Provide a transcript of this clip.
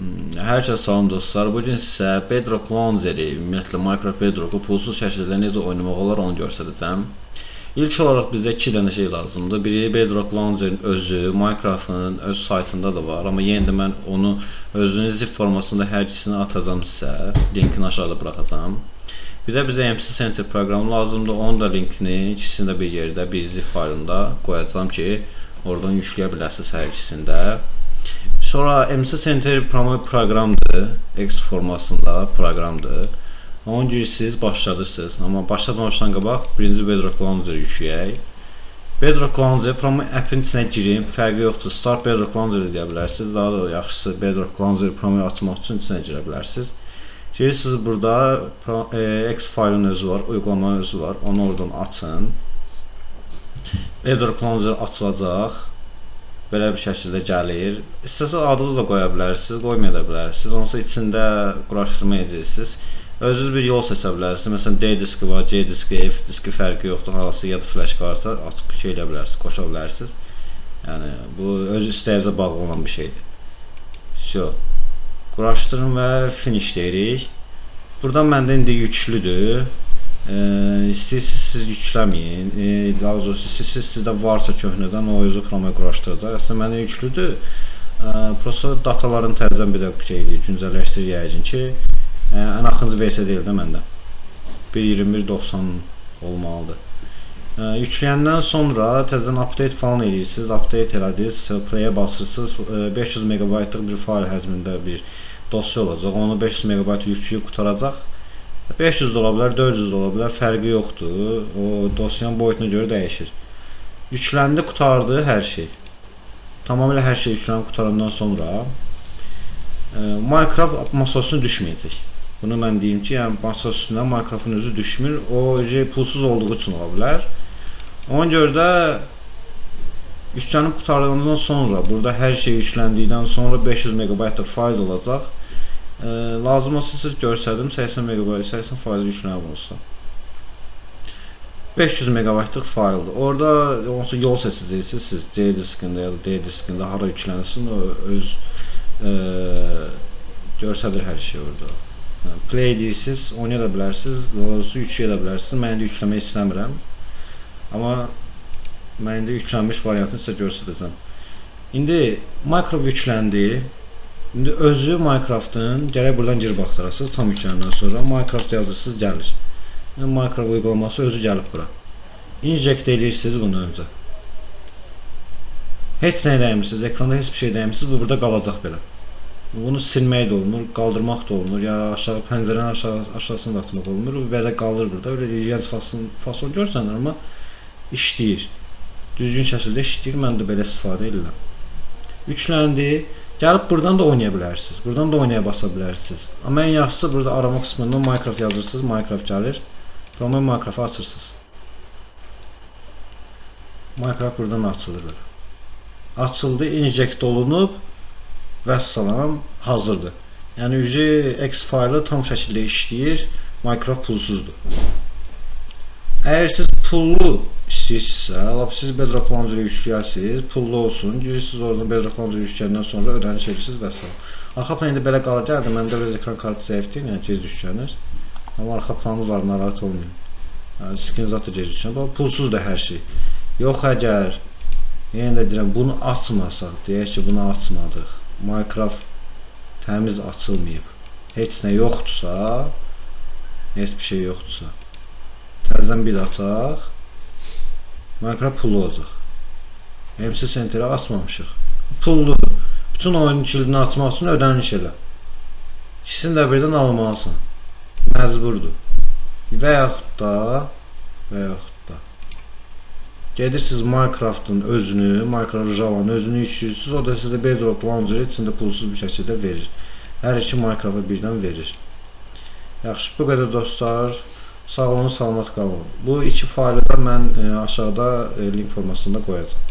Hər kəsə salam dostlar. Bu gün sizə Bedrock Launcher-i, ümumiyyətlə Minecraft Bedrock-u pulsuz şəkildə necə oynamaq olar onu göstərəcəm. İlk olaraq bizə 2 dənə şey lazımdır. Biri Bedrock Launcher-in özü, Minecraft-ın öz saytında da var. Amma yenə də mən onu özünün zip formasında hər ikisini atacağam sizə. Linkini aşağıda buraxacağam. Bir də bizə MC Center proqramı lazımdır. Onun da linkini ikisini də bir yerdə, bir zip faylında qoyacağam ki, oradan yükləyə biləsiniz hər ikisində. Sonra MC Center proqramdır, X formasında proqramdır. Onu girirsiniz, başladırsınız. Amma başlamamışdan qabaq birinci Bedrock Launcher yükləyək. Bedrock Launcher promo app'in içinə girin, fərqi yoxdur. Start Bedrock Launcher deyə bilərsiniz. Daha da yaxşısı Bedrock Launcher promoyu açmaq üçün içinə girə bilərsiniz. Girirsiniz, burada X faylın özü var, uygulamanın özü var. Onu oradan açın. Bedrock Launcher açılacaq. Belə bir şəkildə gəlir. İstəsəz adınızı da qoya bilərsiniz, qoymaya da bilərsiniz. Onsa içində quraşdırma edəcəksiniz. Özünüz bir yol seçə bilərsiniz. Məsələn, D diski var, C diski, F diski fərqi yoxdur. Hansı ya da flash kartı açıq şey eləyə bilərsiniz, qoşa bilərsiniz. Yəni bu öz istəyinizə bağlı olan bir şeydir. Şo. Quraşdırın və finish deyirik. Buradan məndə indi yüklüdür. İstəyirsiniz siz yükləməyin. Daha doğrusu istəyirsiniz sizdə varsa köhnədən o özü promoyu quraşdıracaq. Əslində məndə yüklüdür. Prosta dataların təzədən bir də güncəlləşdirir yəqin ki, ən axırıncı versiya deyil də məndə. 1.21.90 olmalıdır. Yükləyəndən sonra təzədən update falan edirsiniz. Update elədiniz, play-ə basırsınız. 500 MB-lıq bir fayl həcmində bir dosya olacaq. Onu 500 MB yükləyib qutaracaq. 500 də ola bilər, 400 də ola bilər, fərqi yoxdur. O dosyanın boyutuna görə dəyişir. Yükləndi, qutardı hər şey. Tamamilə hər şey yüklənib qutarandan sonra Minecraft masa üstünə düşməyəcək. Bunu mən deyim ki, yəni masa üstündən Minecraftın özü düşmür. O pulsuz olduğu üçün ola bilər. Ona görə də yüklənib qutarandan sonra, burada hər şey yükləndikdən sonra 500 MB-lıq fayl olacaq. Lazım olsa siz görsədim 80 MB, 80% yüklənib olsa 500 MB-lıq fayldır. Orada onsa yol seçəcəksiniz. Siz C diskində ya da D diskində hara yüklənsin, o öz görsədir hər şey orada. Play deyirsiniz, oynaya da bilərsiniz, doğrusu yükləyə də bilərsiniz. Mən indi yükləmək istəmirəm. Amma mən indi yüklənmiş variantını sizə göstərəcəm. İndi Minecraft yükləndi. İndi özü Minecraft'ın gərək buradan girib baxdırasınız. Tam yüklənəndən sonra Minecraft yazırsınız, gəlir. Minecraft uygulaması özü gəlib bura. Inject edirsiniz bunu öncə. Heç nə edəmirsiniz, ekranda heç bir şey edəmirsiniz, bu burada qalacaq belə. Bunu silmək də olmur, qaldırmaq da olmur, ya aşağı pəncərənin aşağısını da atmaq olmur. Bu belə qalır burada. Öyle ilgənc fason görsənlər, amma işləyir. Düzgün şəkildə işləyir. Mən də belə istifadə edirəm. Yükləndi. Gəlib buradan da oynaya bilərsiniz. Buradan da oynaya basa bilərsiniz. Amma ən yaxşısı burada arama qismından Minecraft yazırsınız, Minecraft gəlir. Sonra Minecraft'ı açırsınız. Minecraft buradan açılır belə. Açıldı, inject olunub vəssalam, hazırdır. Yəni X faylı tam şəkildə işləyir. Minecraft pulsuzdur. Əgər siz pullu istəyirsinizsə, siz Bedrock Launcher-i yükləyəsiniz, pullu olsun, girirsiniz oradan Bedrock Launcher-i yükləyəndən sonra ödəniş edirsiniz və s. Arxa plan indi belə qala gəldi, məndə biraz ekran kartı zəifdir, yəni gec yüklənir. Amma arxa planı var, narahat olmayın. Yəni skin zat da gec yüklənir, pulsuzdur hər şey. Yox əgər, yenə də deyirəm, bunu açmasaq, deyək ki, bunu açmadıq, Minecraft təmiz açılmayıb, heç nə yoxdursa, heç bir şey yoxdursa, təzədən bir açaq, Minecraft pullu olacaq. MC Center-i açmamışıq. Pulludur. Bütün oyunun kilidini açmaq üçün ödəniş elə. İkisini də birdən almalısan. Məcburdur. Və yaxud da gedirsiniz Minecraft'ın özünü, Minecraft Java'nın özünü yüklüyorsunuz. O da sizə Bedrock Launcher içində pulsuz bir şəkildə verir. Hər iki Minecraft'a birdən verir. Yaxşı, bu qədər dostlar. Sağ olun, salamat qalın. Bu iki faylı da mən aşağıda link formasında qoyacağım.